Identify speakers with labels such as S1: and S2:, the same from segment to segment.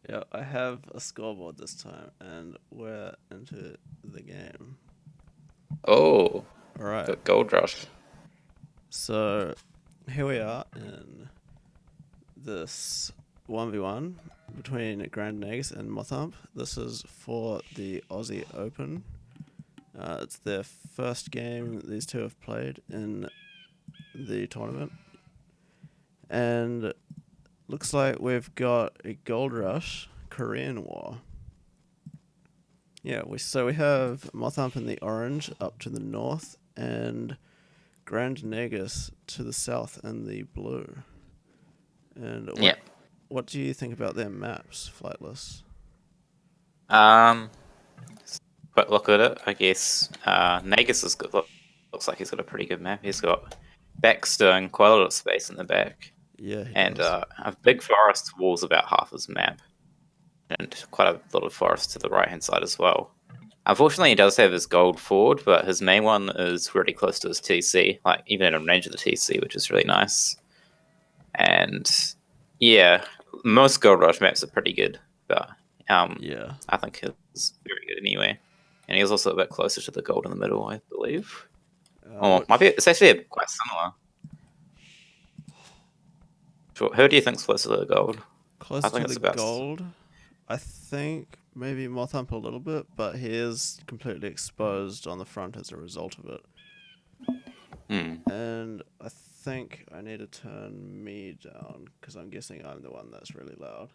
S1: Yeah, I have a scoreboard this time, and we're into the game.
S2: Oh,
S1: All right,
S2: got Gold Rush.
S1: so here we are in this 1v1 between GrandNagus and Mothump. This is for the Aussie Open. It's their first game these two have played in the tournament. And looks like we've got a Gold Rush Korean War. Yeah, we have Mothump in the orange up to the north and GrandNagus to the south in the blue. And
S2: Yeah.
S1: what do you think about their maps, Flightless?
S2: Um, quick look at it. I guess Nagus has got looks like he's got a pretty good map. He's got Baxter and quite a lot of space in the back,
S1: Yeah, he
S2: and
S1: does.
S2: a big forest walls about half his map, and quite a lot of forest to the right hand side as well. Unfortunately, he does have his gold forward, but his main one is really close to his TC, like even in range of the TC, which is really nice. And yeah, most Gold Rush maps are pretty good, but
S1: Yeah.
S2: I think his very good anyway. And he's also a bit closer to the gold in the middle, I believe. Or might be.
S1: Which
S2: It's actually quite similar. Sure. Who do you think's closer to the gold? I
S1: close
S2: think
S1: to
S2: it's
S1: the
S2: about.
S1: gold? I think maybe Mothump a little bit, but he is completely exposed on the front as a result of it.
S2: Hmm.
S1: And I think I need to turn me down because I'm guessing I'm the one that's really loud.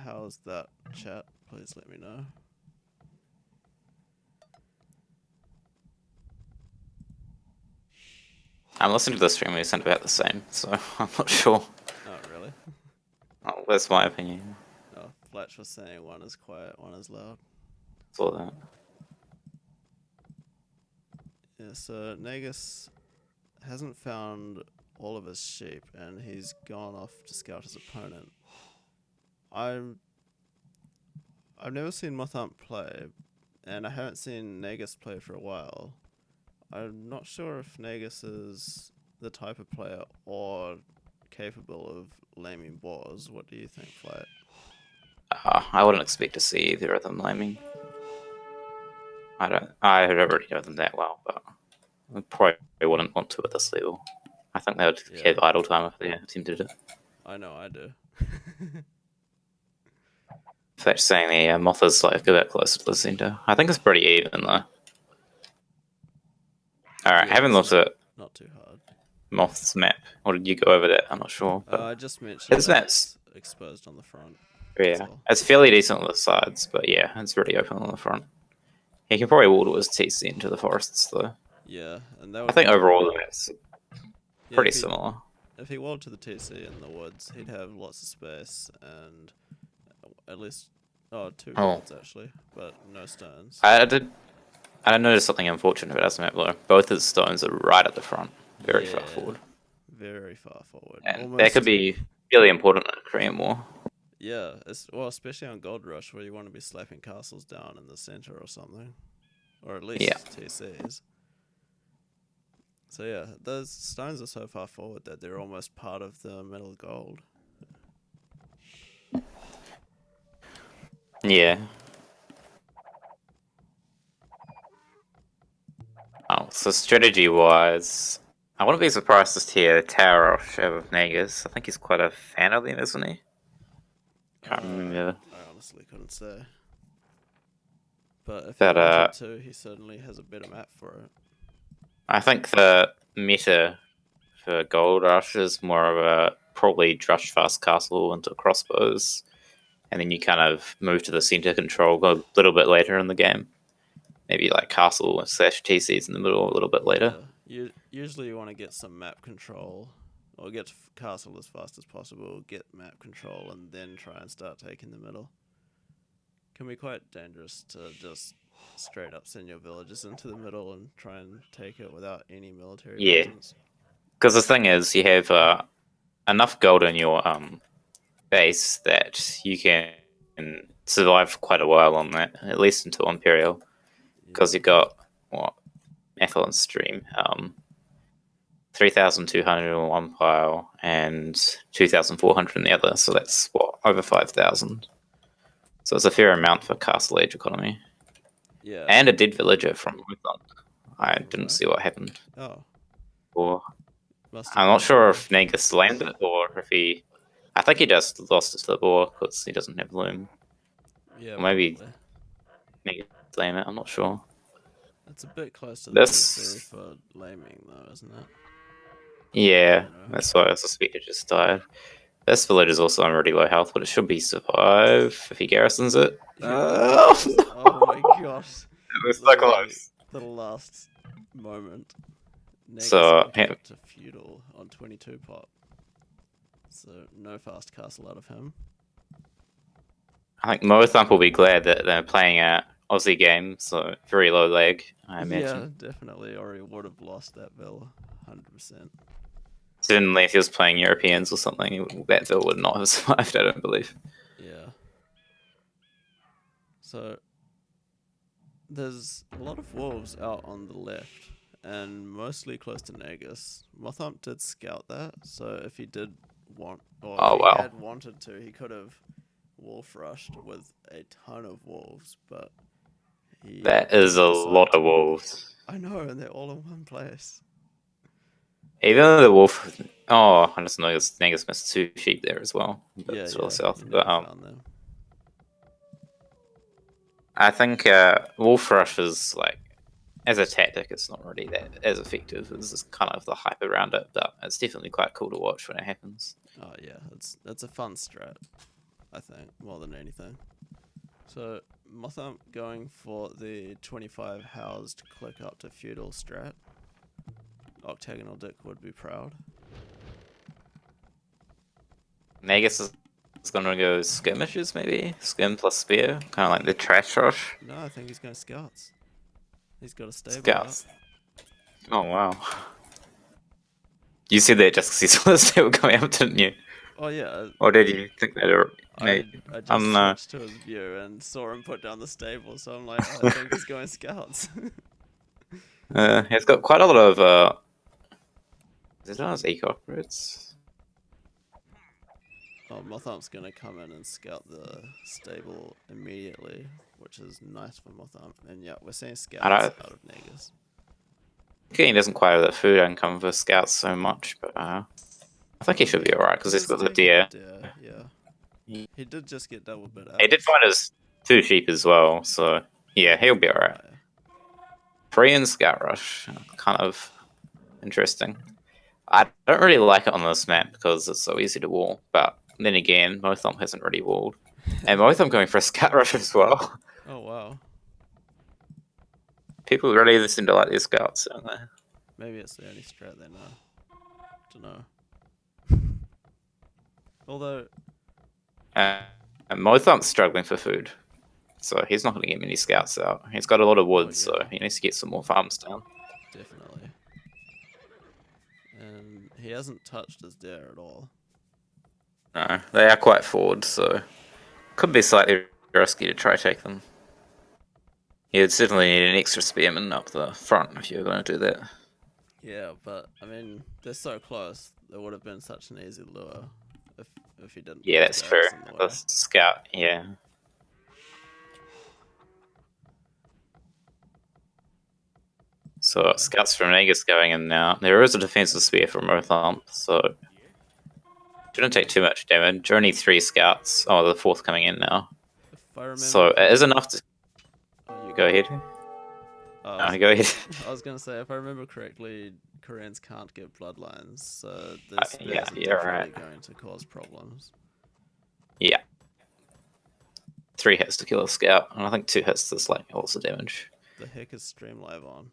S1: How's that, chat? Please let me know.
S2: I'm listening to the stream. We sound about the same, so I'm not sure.
S1: Oh, really?
S2: Oh, that's my opinion.
S1: No, Fletch was saying one is quiet, one is loud.
S2: For that.
S1: Yeah, so Nagus hasn't found all of his sheep and he's gone off to scout his opponent. I'm I've never seen Mothump play, and I haven't seen Nagus play for a while. I'm not sure if Nagus is the type of player or capable of laming boars. What do you think, Flight?
S2: I wouldn't expect to see either of them laming. I don't. I don't already know them that well, but I probably wouldn't want to at this level. I think they would
S1: Yeah,
S2: have idle time if they attempted it.
S1: I know I do.
S2: In fact, saying the moth is like a bit closer to the center. I think it's pretty even though. All right,
S1: Yeah,
S2: having
S1: it's
S2: looked at
S1: not too hard.
S2: Moth's map, or did you go over that? I'm not sure, but
S1: I just mentioned
S2: his
S1: that
S2: map's
S1: it's exposed on the front. That's
S2: yeah,
S1: all.
S2: it's fairly decent on the sides, but yeah, it's really open on the front. He can probably wall to his TC into the forests though.
S1: Yeah, and that
S2: I
S1: would
S2: think
S1: be
S2: overall the map's
S1: yeah.
S2: pretty similar.
S1: If he walled to the TC in the woods, he'd have lots of space and at least two
S2: Oh,
S1: wards actually, but no stones.
S2: I did. I noticed something unfortunate about his map though. Both his stones are right at the front, very far
S1: Yeah,
S2: forward.
S1: very far forward.
S2: And that could
S1: Almost.
S2: be really important in a Korean War.
S1: Yeah, especially on Gold Rush where you want to be slapping castles down in the center or something, or at
S2: Yeah.
S1: least TCs. So yeah, those stones are so far forward that they're almost part of the middle gold.
S2: Yeah. Oh, so strategy wise, I wouldn't be surprised to see a tower off show of Nagus. I think he's quite a fan of them, isn't he? Can't remember.
S1: I honestly couldn't say, but if he
S2: But
S1: wanted to, he certainly has a better map for it.
S2: I think the meta for Gold Rush is more of a probably Drush Fast Castle into crossbows, and then you kind of move to the center control a little bit later in the game. Maybe like Castle slash TCs in the middle a little bit later.
S1: Yeah, usually you want to get some map control, or get to castle as fast as possible, get map control, and then try and start taking the middle. Can be quite dangerous to just straight up send your villagers into the middle and try and take it without any military
S2: Yeah,
S1: presence.
S2: because the thing is, you have enough gold in your base that you can survive quite a while on that, at least until Imperial, because
S1: Yeah,
S2: you got what Ethel and Stream. 3,200 in one pile and 2,400 in the other. So that's what, over 5,000. So it's a fair amount for Castle Age economy.
S1: Yeah.
S2: And a dead villager from Woodland. I didn't
S1: Right.
S2: see what happened.
S1: Oh,
S2: Or
S1: must have
S2: I'm not
S1: been
S2: sure
S1: a-
S2: if Nagus landed it or if he. I think he just lost it to the boar because he doesn't have loom.
S1: Yeah,
S2: Or maybe
S1: probably.
S2: Nagus lame it. I'm not sure.
S1: It's a bit close to the TC
S2: This.
S1: for laming, though, isn't it?
S2: Yeah,
S1: You know?
S2: that's why I suspect it just died. This village is also on really low health, but it should be survive if he garrisons it.
S1: Yeah.
S2: Oh, no.
S1: Oh my gosh.
S2: It was so
S1: Literally,
S2: close.
S1: the last moment. Nagus
S2: So,
S1: got
S2: yeah,
S1: to feudal on 22 pop. So no fast castle out of him.
S2: I think Mothump will be glad that they're playing a Aussie game, so very low lag, I
S1: Yeah,
S2: imagine.
S1: definitely. Or he would have lost that bill, 100%.
S2: Certainly, if he was playing Europeans or something, that bill would not have survived, I don't believe.
S1: Yeah. So there's a lot of wolves out on the left, and mostly close to Nagus. Mothump did scout that, so if he did want, or
S2: Oh,
S1: if he
S2: wow.
S1: had wanted to, he could have wolf rushed with a ton of wolves, but he
S2: That is a
S1: didn't decide
S2: lot
S1: to.
S2: of wolves.
S1: I know, and they're all in one place.
S2: Even though the wolf. Oh, I just noticed Nagus missed 2 sheep there as well. But
S1: Yeah,
S2: it's
S1: yeah.
S2: really south.
S1: You
S2: But
S1: never found them.
S2: I think Wolf Rush is like, as a tactic, it's not really that as effective as just kind of the hype around it, but it's definitely quite cool to watch when it happens.
S1: Oh yeah, it's a fun strat, I think, more than anything. So Mothump going for the 25 housed click up to feudal strat. Octagonal Dick would be proud.
S2: Nagus is going to go skirmishes, maybe? Skim plus spear? Kind of like the trash rush?
S1: No, I think he's going scouts. He's got a stable
S2: Scouts. Oh, wow. You said that just because you saw the stable coming up, didn't you?
S1: out. Oh yeah,
S2: Or did you think that?
S1: I just
S2: No.
S1: switched to his view and saw him put down the stable, so I'm like, oh, I think he's going scouts.
S2: He's got quite a lot of. Is it on his eco operates?
S1: Oh, Mothump's gonna come in and scout the stable immediately, which is nice for Mothump. And yeah, we're seeing scouts out of Nagus.
S2: He doesn't quite have that food income for scouts so much, but I think he should be alright because he's got the deer.
S1: Yeah. He did just get double bit out.
S2: He did find his 2 sheep as well, so yeah, he'll be alright. Free and Scout Rush, kind of interesting. I don't really like it on this map because it's so easy to wall, but then again, Mothump hasn't really walled. And Mothump going for a Scout Rush as well.
S1: Oh wow.
S2: People really seem to like their scouts, don't they?
S1: Maybe it's the only strat they know. Don't know. Although,
S2: And Mothump's struggling for food, so he's not going to get many scouts out. He's got a lot of wood, so he needs to get some more farms down.
S1: definitely. And he hasn't touched his deer at all.
S2: No, they are quite forward, so could be slightly risky to try take them. You'd certainly need an extra spearman up the front if you were going to do that.
S1: Yeah, but I mean, they're so close. It would have been such an easy lure if he didn't.
S2: Yeah, that's true.
S1: In the
S2: The
S1: way.
S2: scout, yeah. So scouts from Nagus going in now. There is a defensive spear from Mothump, so shouldn't take too much damage. Only 3 scouts. Oh, the 4th coming in now.
S1: If I remember.
S2: So it is enough to.
S1: Oh,
S2: Go ahead. Go ahead.
S1: I was gonna say, if I remember correctly, Koreans can't get bloodlines, so this
S2: Yeah,
S1: is
S2: you're
S1: definitely
S2: right.
S1: going to cause problems.
S2: Yeah. 3 hits to kill a scout, and I think 2 hits to like also damage.
S1: The heck is stream live on?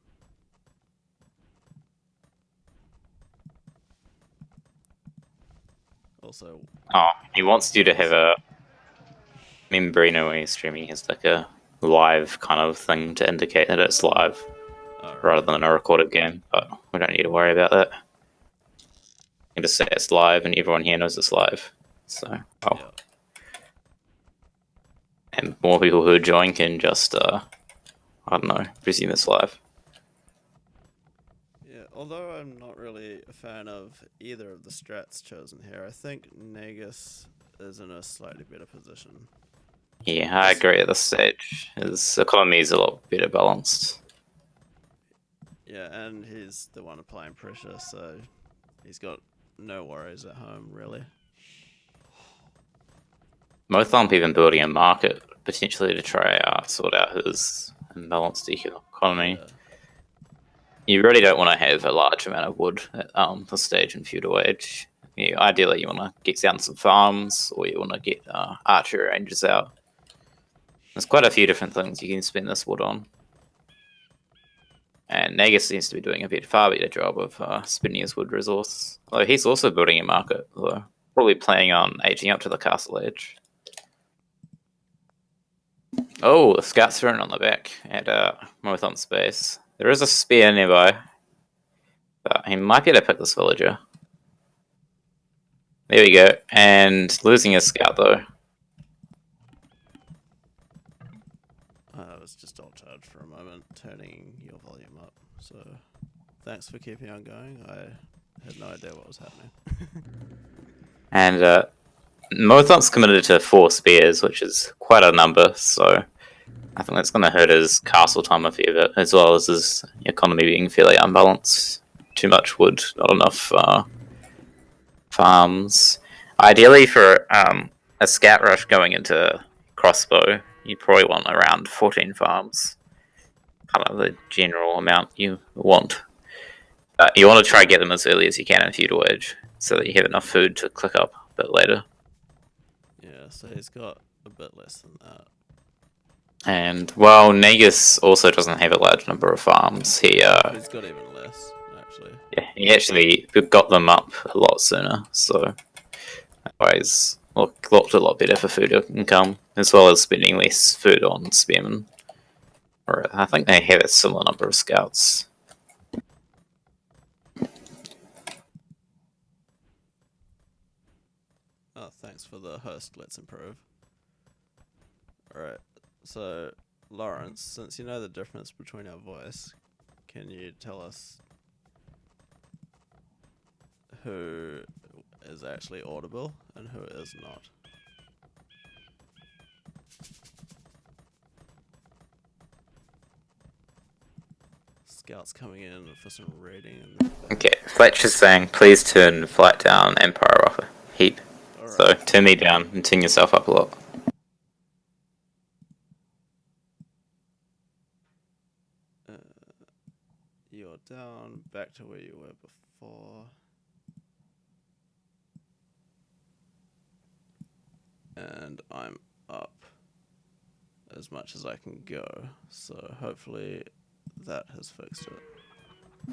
S1: Also,
S2: Oh, he wants you to have a Membrino when he's streaming. He has like a live kind of thing to indicate that it's live rather than a recorded game, but we don't need to worry about that. You can just say it's live and everyone here knows it's live. So,
S1: yeah.
S2: And more people who join can just, I don't know, presume it's live.
S1: Yeah, although I'm not really a fan of either of the strats chosen here, I think Nagus is in a slightly better position.
S2: Yeah, I agree at this stage. His economy is a lot better balanced.
S1: Yeah, and he's the one applying pressure, so he's got no worries at home, really.
S2: Most aren't even building a market, potentially to try sort out his imbalanced economy.
S1: Yeah.
S2: You really don't want to have a large amount of wood at the stage in feudal age. Ideally, you want to get down some farms, or you want to get archery ranges out. There's quite a few different things you can spend this wood on. And Nagus seems to be doing a far better job of spending his wood resource. Although he's also building a market, though. Probably planning on aging up to the castle age. Oh, the scouts are in on the back at Mothon Space. There is a spear nearby. But he might be able to pick this villager. There we go. And losing his scout, though.
S1: I was just alt charged for a moment, turning your volume up. So, thanks for keeping on going. I had no idea what was happening.
S2: And Mothon's committed to 4 spears, which is quite a number, so I think that's going to hurt his castle time a fair bit, as well as his economy being fairly unbalanced. Too much wood, not enough farms. Ideally, for a scout rush going into crossbow, you probably want around 14 farms. Kind of the general amount you want. You want to try to get them as early as you can in feudal age, so that you have enough food to click up a bit later.
S1: Yeah, so he's got a bit less than that.
S2: And while Nagus also doesn't have a large number of farms,
S1: he's got even less, actually.
S2: Yeah, he actually got them up a lot sooner, so otherwise looked a lot better for food income, as well as spending less food on spearmen. Or I think they have a similar number of scouts.
S1: Oh, thanks for the host. Let's improve. Alright, so Lawrence, since you know the difference between our voice, can you tell us who is actually audible and who is not? Scouts coming in for some raiding.
S2: Okay, Fletcher's saying, please turn flight down Empire off a heap. Right. So turn me down and turn yourself up a lot.
S1: You're down, back to where you were before. And I'm up as much as I can go, so hopefully that has fixed it.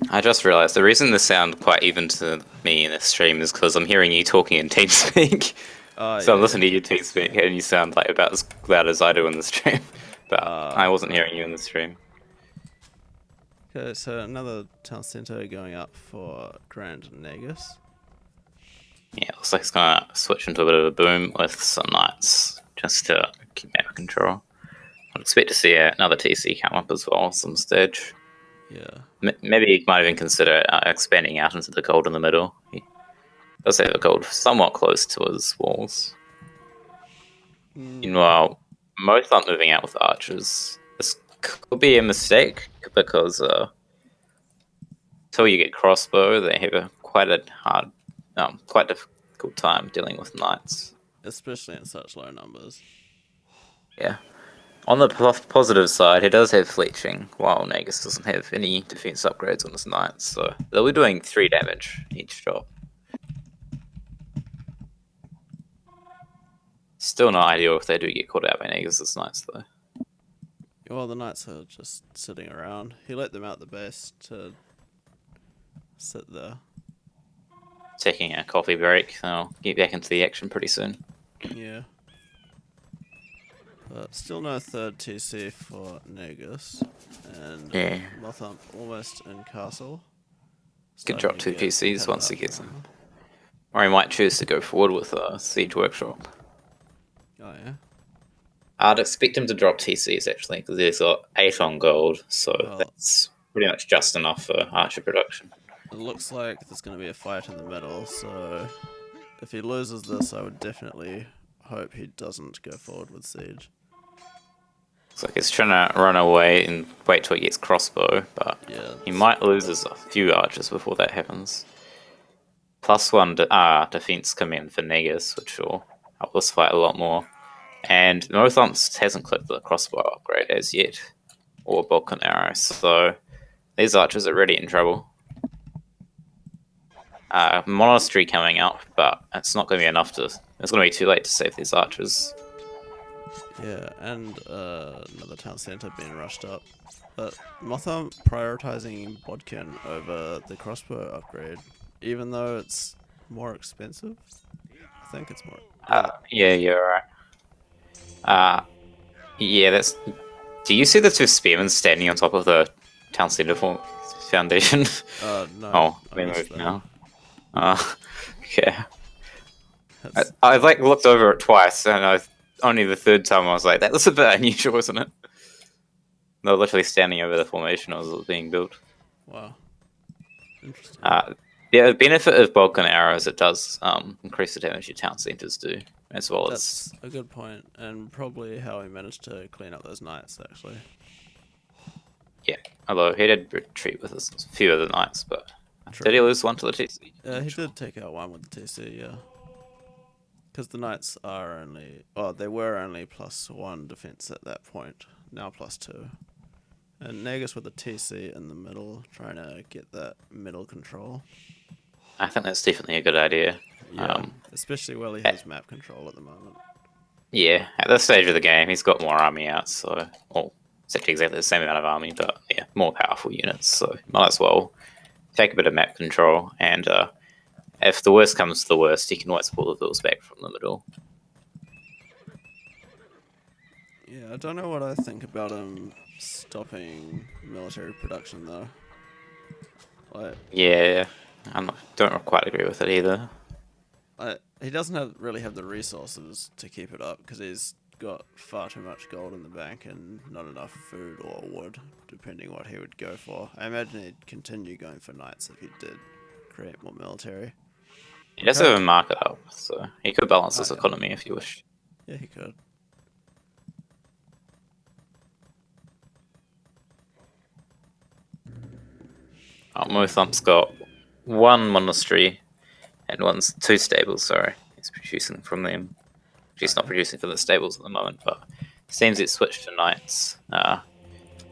S2: I just realised the reason this sounds quite even to me in this stream is because I'm hearing you talking in TeamSpeak. So I'm listening to you TeamSpeak and you sound like about as loud as I do in the stream. But I wasn't hearing you in the stream.
S1: Okay, so another town centre going up for GrandNagus.
S2: Yeah, looks like it's gonna switch into a bit of a boom with some knights just to keep map control. I'd expect to see another TC come up as well at some stage.
S1: Yeah.
S2: Maybe he might even consider expanding out into the gold in the middle. He does have a gold somewhat close to his walls. Meanwhile, most aren't moving out with archers. This could be a mistake because until you get crossbow, they have quite difficult time dealing with knights.
S1: Especially in such low numbers.
S2: Yeah. On the positive side, he does have fletching, while Nagus doesn't have any defense upgrades on his knights, so they'll be doing 3 damage each drop. Still not ideal if they do get caught out by Nagus' knights, though.
S1: Well, the knights are just sitting around. He let them out the base to sit there.
S2: Taking a coffee break, they'll get back into the action pretty soon.
S1: Yeah. But still no third TC for Nagus. And Mothump almost in castle.
S2: Could drop 2 TCs once he gets them. Or he might choose to go forward with a Siege Workshop.
S1: Oh, yeah?
S2: I'd expect him to drop TCs, actually, because he's got 8 on gold, so that's pretty much just enough for archer production.
S1: It looks like there's going to be a fight in the middle, so if he loses this, I would definitely hope he doesn't go forward with siege.
S2: Looks like he's trying to run away and wait till he gets crossbow, but
S1: Yeah,
S2: he might lose his few archers before that happens. +1 defense command for Nagus, which will help us fight a lot more. And Mothumps hasn't clicked the crossbow upgrade as yet, or Vulcan arrow, so these archers are really in trouble. Monastery coming up, but it's not going to be enough to. It's going to be too late to save these archers.
S1: yeah, and another town centre being rushed up. But Motham prioritising Bodkin over the crossbow upgrade, even though it's more expensive. I think it's more.
S2: Yeah, you're right. Yeah, that's. Do you see the two spearmen standing on top of the town centre foundation?
S1: No.
S2: Oh,
S1: I
S2: we
S1: missed
S2: moved
S1: that.
S2: now. Okay.
S1: That's-
S2: I like looked over it twice, and only the third time I was like, "That was a bit unusual, isn't it?" They were literally standing over the formation as it was being built.
S1: Wow. Interesting.
S2: Yeah, the benefit of Vulcan arrows, it does increase the damage your town centers do, as well as.
S1: That's a good point, and probably how he managed to clean up those knights, actually.
S2: Yeah, although he did retreat with a few of the knights, but
S1: True.
S2: did he lose one to the TC?
S1: He did take out one with the TC, yeah. Because the knights are only... Oh, they were only +1 defense at that point. Now +2. And Nagus with the TC in the middle, trying to get that middle control.
S2: I think that's definitely a good idea.
S1: Yeah, especially while he has map control at the moment.
S2: Yeah, at this stage of the game, he's got more army out, so... Well, it's actually exactly the same amount of army, but yeah, more powerful units, so might as well take a bit of map control, and if the worst comes to the worst, he can always pull the bills back from the middle.
S1: Yeah, I don't know what I think about him stopping military production, though. Like,
S2: Yeah, don't quite agree with it either.
S1: he doesn't really have the resources to keep it up because he's got far too much gold in the bank and not enough food or wood, depending what he would go for. I imagine he'd continue going for knights if he did create more military.
S2: He does have a market up, so he could balance his
S1: yeah.
S2: economy if you wish.
S1: Yeah, he could.
S2: Mothump's got one monastery and two stables, sorry. He's producing from them. He's not producing for the stables at the moment, but it seems it's switched to knights.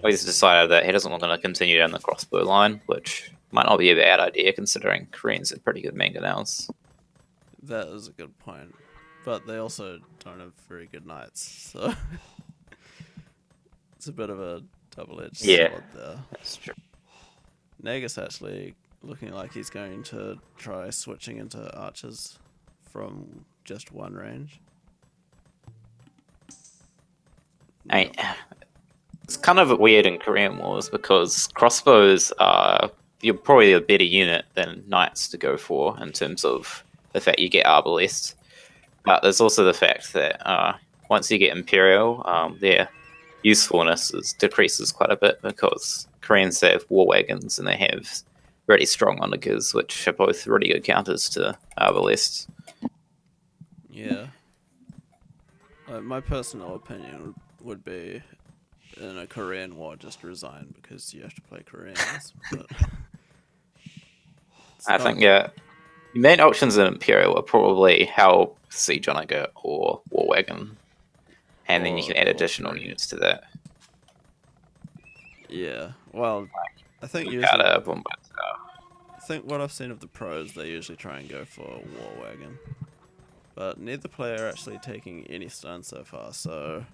S2: He's decided that he doesn't want to continue down the crossbow line, which might not be a bad idea considering Koreans are pretty good mangonels.
S1: That is a good point. But they also don't have very good knights, so it's a bit of a double-edged sword there.
S2: That's true.
S1: Nagus actually looking like he's going to try switching into archers from just one range.
S2: It's kind of weird in Korean Wars because crossbows are you're probably a better unit than knights to go for in terms of the fact you get arbalest. But there's also the fact that once you get Imperial, their usefulness decreases quite a bit because Koreans have war wagons and they have really strong onagers, which are both really good counters to arbalest.
S1: Yeah. My personal opinion would be in a Korean war, just resign because you have to play Koreans. But
S2: I think, the main options in Imperial are probably Hell, Siege Onager, or War Wagon. And then you can add additional units to that.
S1: Yeah, well, I think usually... I think what I've seen of the pros, they usually try and go for War Wagon. But neither player are actually taking any stun so far, so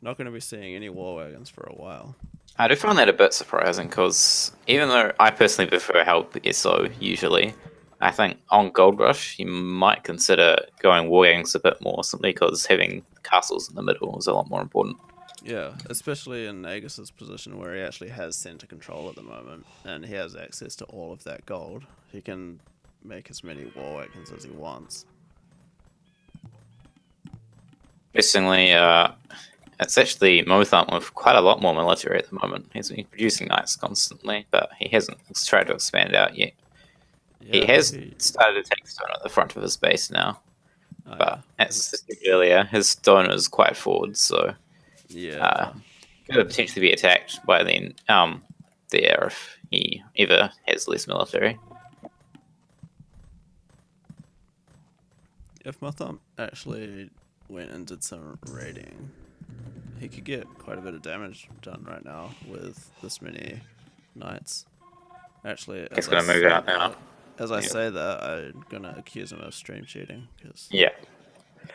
S1: not going to be seeing any War Wagons for a while.
S2: I do find that a bit surprising because even though I personally prefer Help SO usually, I think on Gold Rush you might consider going War Wagons a bit more simply because having castles in the middle is a lot more important.
S1: Yeah, especially in Nagus's position where he actually has center control at the moment and he has access to all of that gold. He can make as many War Wagons as he wants.
S2: Interestingly, it's actually Mothump with quite a lot more military at the moment. He's been producing knights constantly, but he hasn't tried to expand out yet.
S1: Yeah,
S2: He has started to take stone at the front of his base now,
S1: Oh,
S2: but as I said earlier, his stone is quite forward, so
S1: yeah.
S2: could potentially be attacked by then there if he ever has less military.
S1: If Mothump actually went and did some raiding, he could get quite a bit of damage done right now with this many knights. Actually,
S2: He's going to move out now.
S1: As I say that, I'm going to accuse him of stream cheating because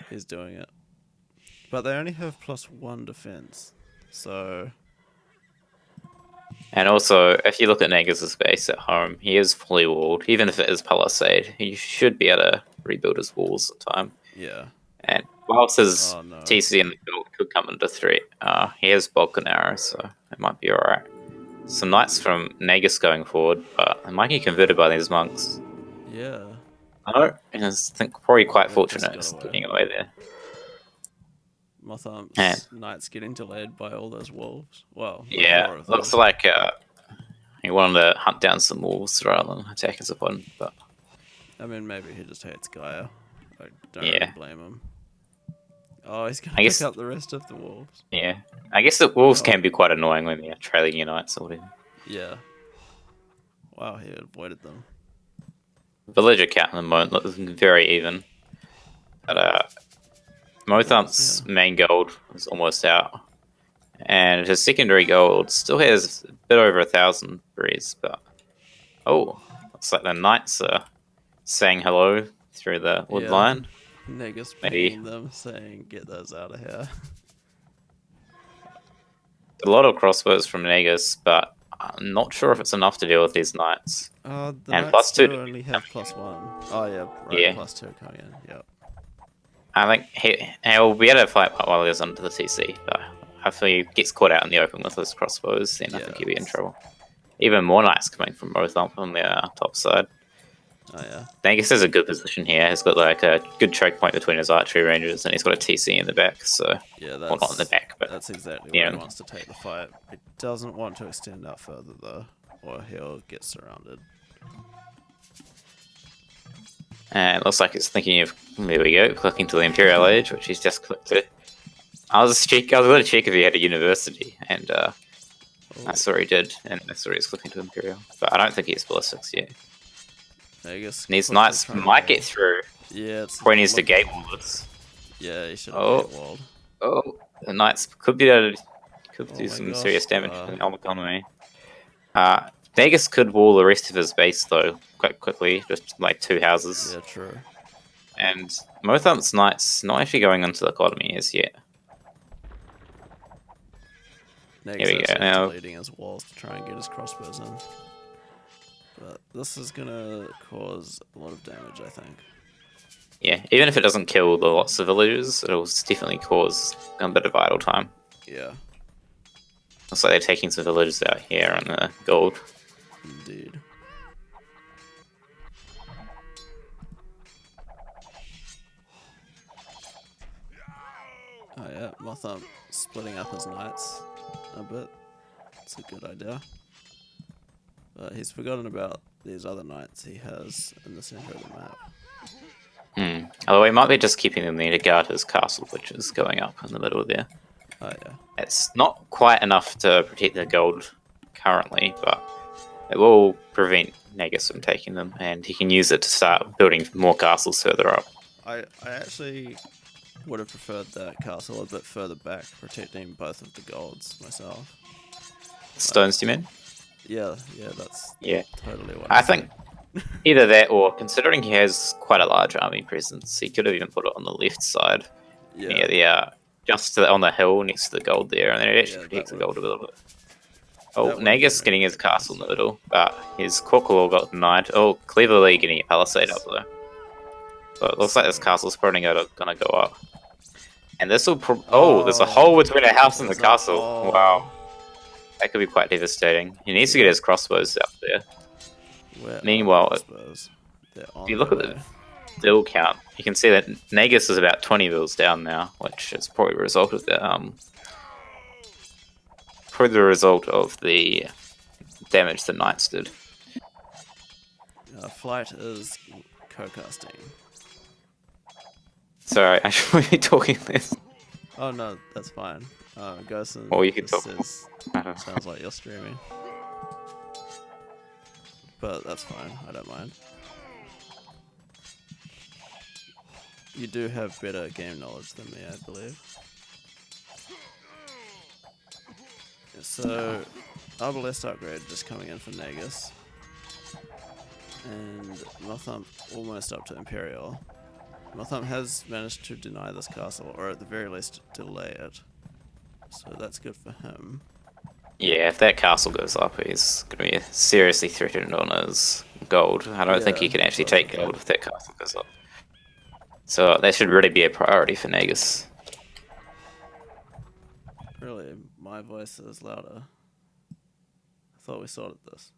S1: he's doing it. But they only have +1 defense, so...
S2: And also, if you look at Nagus' base at home, he is fully walled. Even if it is palisade, he should be able to rebuild his walls in time.
S1: Yeah.
S2: And whilst his TC and the build could come into threat, he has bulk and arrow, so it might be alright. Some knights from Nagus going forward, but it might get converted by these monks.
S1: Yeah.
S2: I know, and I think probably quite fortunate getting away there.
S1: Mothump's knights getting delayed by all those wolves. Well,
S2: yeah, looks like he wanted to hunt down some wolves rather than attack his opponent. But
S1: I mean, maybe he just hates Gaia. I don't really blame him. Oh, he's gonna pick up the rest of the wolves.
S2: Yeah, I guess the wolves can be quite annoying when they're trailing your knights or whatever.
S1: Yeah. Wow, he avoided them.
S2: Villager count at the moment looks very even. But Mothump's main gold is almost out. And his secondary gold still has a bit over 1,000 breeze, but looks like the knights are saying hello through the wood line.
S1: Nagus pinging them saying, get those out of here.
S2: A lot of crossbows from Nagus, but I'm not sure if it's enough to deal with these knights.
S1: The and +2 only have +1. Oh yeah, right, +2 coming in, yep.
S2: I think he'll be able to fight while he's under the TC, but if he gets caught out in the open with his crossbows, then I think he'll be in trouble. Even more knights coming from Mothump on the top side.
S1: Oh yeah.
S2: Nagus has a good position here. He's got like a good choke point between his archery ranges, and he's got a TC in the back. So
S1: yeah,
S2: well, not in the back, but
S1: that's exactly where he wants to take the fight. He doesn't want to extend out further though, or he'll get surrounded.
S2: And it looks like it's thinking of, there we go, clicking to the Imperial Age, which he's just clicked to. I was going to check if he had a university, and I saw he did, and I saw he was clicking to Imperial. But I don't think he has ballistics yet. These knights might get through.
S1: Yeah,
S2: probably needs to gate wall this.
S1: Yeah, he should have gate walled.
S2: Oh, the knights could be able to do some serious damage to the economy. Nagus could wall the rest of his base though quite quickly, just like 2 houses.
S1: Yeah, true.
S2: And Mothump's knights not actually going into the economy as yet.
S1: Here we go. Now deleting his walls to try and get his crossbows in. But this is gonna cause a lot of damage, I think.
S2: Yeah, even if it doesn't kill the lots of villagers, it'll definitely cause a bit of idle time.
S1: Yeah.
S2: Looks like they're taking some villagers out here on the gold.
S1: Indeed. Oh yeah, Mothump splitting up his knights a bit. It's a good idea. But he's forgotten about these other knights he has in the center of the map.
S2: Although he might be just keeping them there to guard his castle, which is going up in the middle there.
S1: Oh yeah.
S2: It's not quite enough to protect the gold currently, but it will prevent Nagus from taking them, and he can use it to start building more castles further up.
S1: I actually would have preferred that castle a bit further back, protecting both of the golds myself.
S2: Stones, do you mean?
S1: Yeah, that's totally what
S2: I think. Either that, or considering he has quite a large army presence, he could have even put it on the left side. Yeah, just on the hill next to the gold there, and then it actually protects the gold a little bit. Oh, Nagus getting his castle in the middle, but his Corkle got denied. Oh, cleverly getting a palisade up though. So it looks like this castle's probably gonna go up. And this will there's a hole between a house and the castle. Wow. That could be quite devastating. He needs to get his crossbows out there. Meanwhile, if you look at the bill count, you can see that Nagus is about 20 bills down now, which is probably a result of the probably the result of the damage the knights did.
S1: Flight is co-casting.
S2: Sorry, I should be talking this.
S1: Oh no, that's fine. Gerson
S2: Or you can
S1: just
S2: talk.
S1: says,
S2: I don't know.
S1: sounds like you're streaming. But that's fine, I don't mind. You do have better game knowledge than me, I believe. So, Arbalest upgrade just coming in for Nagus. And Mothump almost up to Imperial. Mothump has managed to deny this castle, or at the very least delay it. So that's good for him.
S2: Yeah, if that castle goes up, he's going to be seriously threatened on his gold. I don't think he can actually take gold if that castle goes up. So that should really be a priority for Nagus.
S1: Really, my voice is louder. I thought we sorted this.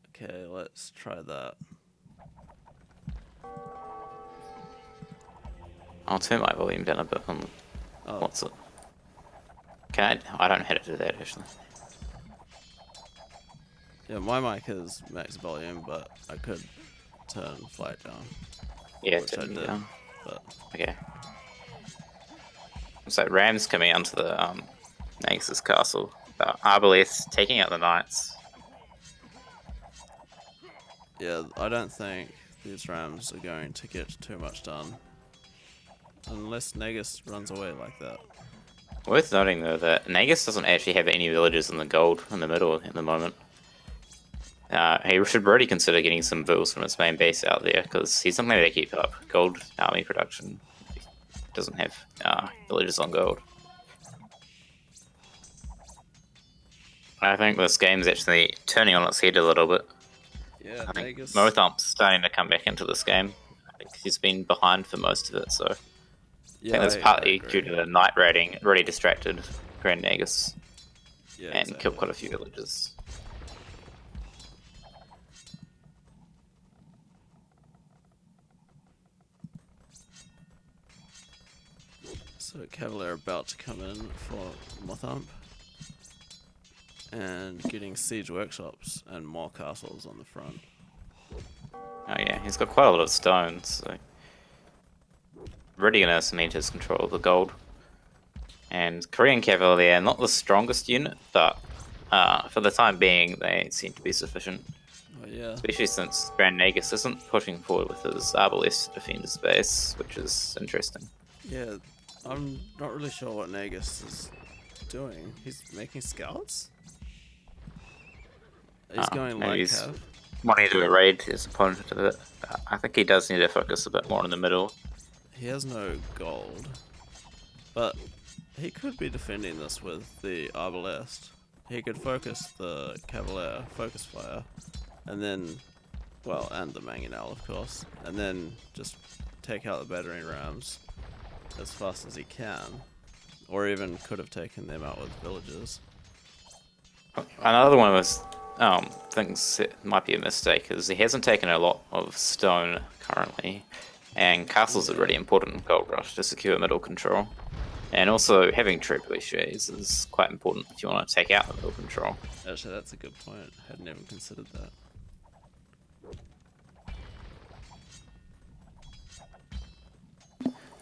S1: Okay, let's try that.
S2: I'll turn my volume down a bit on the...
S1: Oh,
S2: What's it? Can I don't know how to do that actually.
S1: yeah, my mic is max volume, but I could turn flight down.
S2: Yeah,
S1: Which I
S2: turn it
S1: did.
S2: down.
S1: But
S2: Okay. So Ram's coming onto the Nagus' castle. Arbalest taking out the knights.
S1: yeah, I don't think these Rams are going to get too much done. Unless Nagus runs away like that.
S2: Worth noting though that Nagus doesn't actually have any villages in the gold in the middle at the moment. He should really consider getting some vills from his main base out there, because he's something to keep up gold army production. He doesn't have villages on gold. I think this game's actually turning on its head a little bit.
S1: Yeah,
S2: I think
S1: Nagus.
S2: Mothump's starting to come back into this game. I think he's been behind for most of it, so I
S1: Yeah,
S2: think that's
S1: I
S2: partly
S1: agree.
S2: due to the knight raiding. It really distracted GrandNagus
S1: Yeah,
S2: and
S1: exactly.
S2: killed quite a few villages.
S1: So Cavalier about to come in for Mothump. And getting siege workshops and more castles on the front.
S2: Oh yeah, he's got quite a lot of stones, so really gonna cement his control of the gold. And Korean Cavalier, not the strongest unit, but for the time being, they seem to be sufficient.
S1: Oh yeah.
S2: Especially since GrandNagus isn't pushing forward with his Arbalest to defend his base, which is interesting.
S1: Yeah, I'm not really sure what Nagus is doing. He's making scouts? He's going
S2: maybe
S1: light
S2: he's
S1: cav.
S2: wanting to do a raid his opponent a bit. I think he does need to focus a bit more in the middle.
S1: He has no gold. But he could be defending this with the Arbalest. He could focus the Cavalier, focus fire, and then, well, and the Mangonel, of course, and then just take out the battering rams as fast as he can. Or even could have taken them out with villages.
S2: Another one of his things that might be a mistake is he hasn't taken a lot of stone currently, and castles are really important in Gold Rush to secure middle control. And also having trebuchets is quite important if you want to take out the middle control.
S1: Actually, that's a good point. Hadn't even considered that.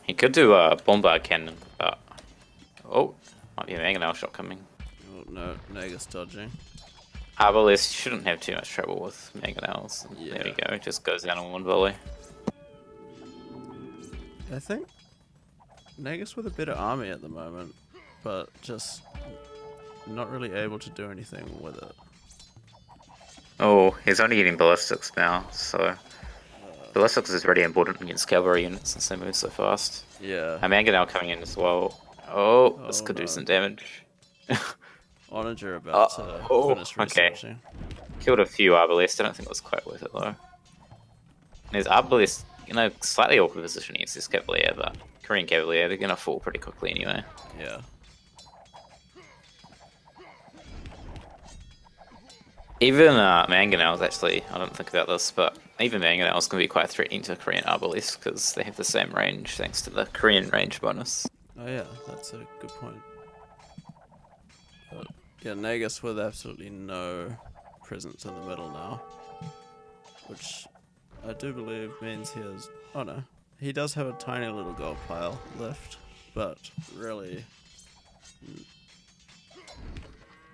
S2: He could do a bombard cannon, but oh, might be a mangonel shot coming.
S1: Oh, no, Nagus dodging.
S2: Arbalest shouldn't have too much trouble with mangonels. There we go, it just goes down in one volley.
S1: I think Nagus with a better army at the moment, but just not really able to do anything with it.
S2: Oh, he's only getting ballistics now, so ballistics is really important against cavalry units since they move so fast.
S1: Yeah.
S2: A mangonel coming in as well. Oh, this
S1: Oh,
S2: could
S1: no.
S2: do some damage.
S1: Onager about to finish
S2: okay.
S1: researching.
S2: Killed a few Arbalest, I don't think it was quite worth it though. There's Arbalest, slightly awkward position against this Cavalier, but Korean Cavalier, they're gonna fall pretty quickly anyway.
S1: Yeah.
S2: Even Mangonels, actually, I don't think about this, but even Mangonels can be quite threatening to Korean Arbalest because they have the same range thanks to the Korean range bonus.
S1: Oh yeah, that's a good point. Yeah, Nagus with absolutely no presence in the middle now, which I do believe means he has. Oh no, he does have a tiny little gold pile left, but really.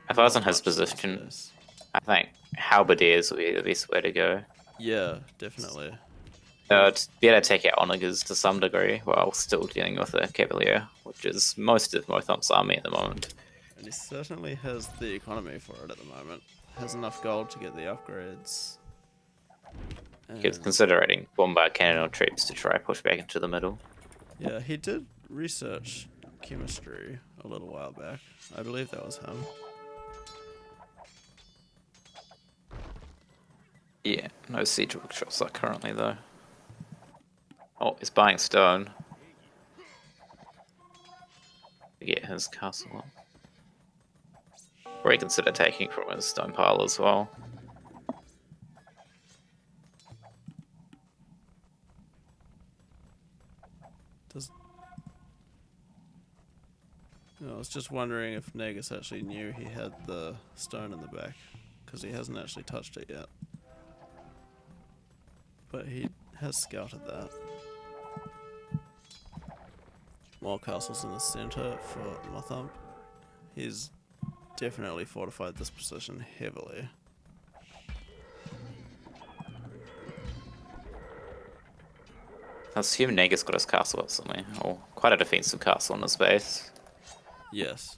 S2: If I was in
S1: Not
S2: his
S1: much in
S2: position,
S1: space.
S2: I think halberdiers would be the best way to go.
S1: Yeah, definitely.
S2: To be able to take out onagers to some degree while still dealing with a cavalier, which is most of Mothump's army at the moment.
S1: And he certainly has the economy for it at the moment. Has enough gold to get the upgrades.
S2: He was
S1: And
S2: considering bombard cannon or troops to try push back into the middle.
S1: yeah, he did research chemistry a little while back. I believe that was him.
S2: Yeah, no siege workshops like currently though. Oh, he's buying stone to get his castle up. Or he consider taking from his stone pile as well.
S1: I was just wondering if Nagus actually knew he had the stone in the back, because he hasn't actually touched it yet. But he has scouted that. More castles in the center for Mothump. He's definitely fortified this position heavily.
S2: I assume Nagus got his castle up somewhere, or quite a defensive castle on his base.
S1: Yes.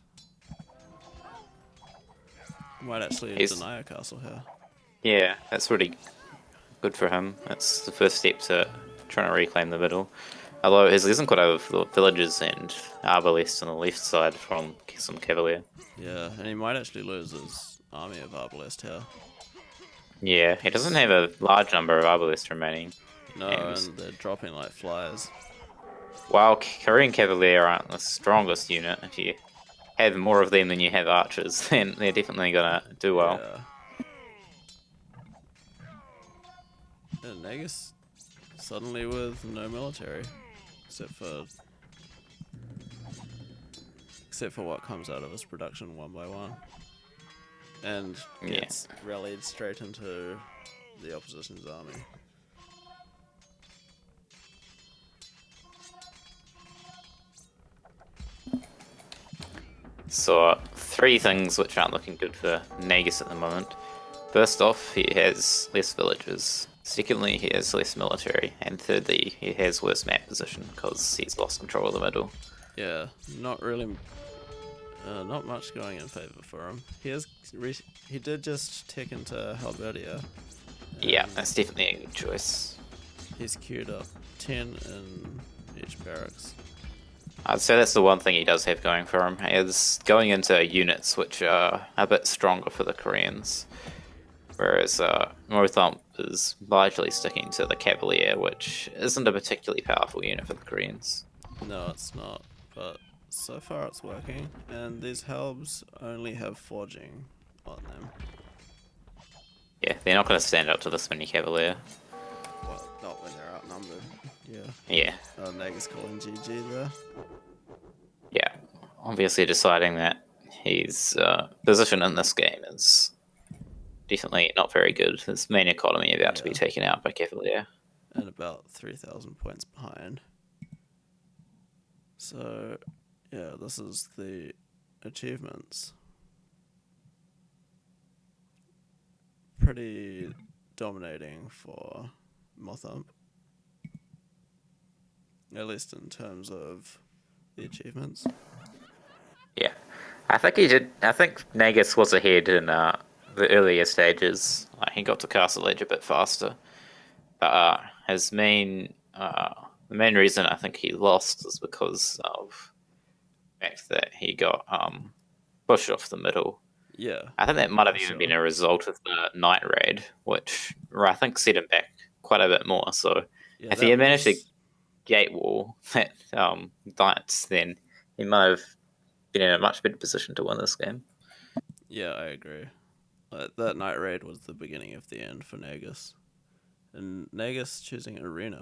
S1: Might actually
S2: He's-
S1: deny a castle here.
S2: Yeah, that's really good for him. That's the first step to trying to reclaim the middle. Although his isn't quite over villages and arbalest on the left side from some cavalier.
S1: Yeah, and he might actually lose his army of Arbalest here.
S2: Yeah, he doesn't have a large number of arbalest remaining.
S1: No, and they're dropping like flies.
S2: While Korean Cavalier aren't the strongest unit, if you have more of them than you have archers, then they're definitely gonna do well.
S1: Yeah. And Nagus suddenly with no military, except for what comes out of his production one by one, and gets rallied straight into the opposition's army.
S2: So, three things which aren't looking good for Nagus at the moment. First off, he has less villages. Secondly, he has less military. And thirdly, he has worse map position because he's lost control of the middle.
S1: Yeah, not much going in favor for him. He did just tick into Halberdia.
S2: Yeah, that's definitely a good choice.
S1: He's queued up 10 in each barracks.
S2: I'd say that's the one thing he does have going for him, is going into units which are a bit stronger for the Koreans. Whereas Mothump is largely sticking to the Cavalier, which isn't a particularly powerful unit for the Koreans.
S1: No, it's not, but so far it's working, and these Halbs only have forging on them.
S2: Yeah, they're not going to stand up to this many Cavalier.
S1: Well, not when they're outnumbered. Yeah.
S2: Yeah.
S1: Nagus calling GG there.
S2: Yeah, obviously deciding that his position in this game is definitely not very good. His main economy about to be taken out by Cavalier.
S1: And about 3,000 points behind. So, yeah, this is the achievements. Pretty dominating for Mothump. At least in terms of the achievements.
S2: Yeah, I think he did. I think Nagus was ahead in the earlier stages. He got to Castle Edge a bit faster. But his the main reason I think he lost is because of the fact that he got pushed off the middle.
S1: Yeah.
S2: I think that might have even been a result of the night raid, which I think set him back quite a bit more. So if he had managed to gate wall that Knights, then he might have been in a much better position to win this game.
S1: Yeah, I agree. That night raid was the beginning of the end for Nagus. And Nagus choosing Arena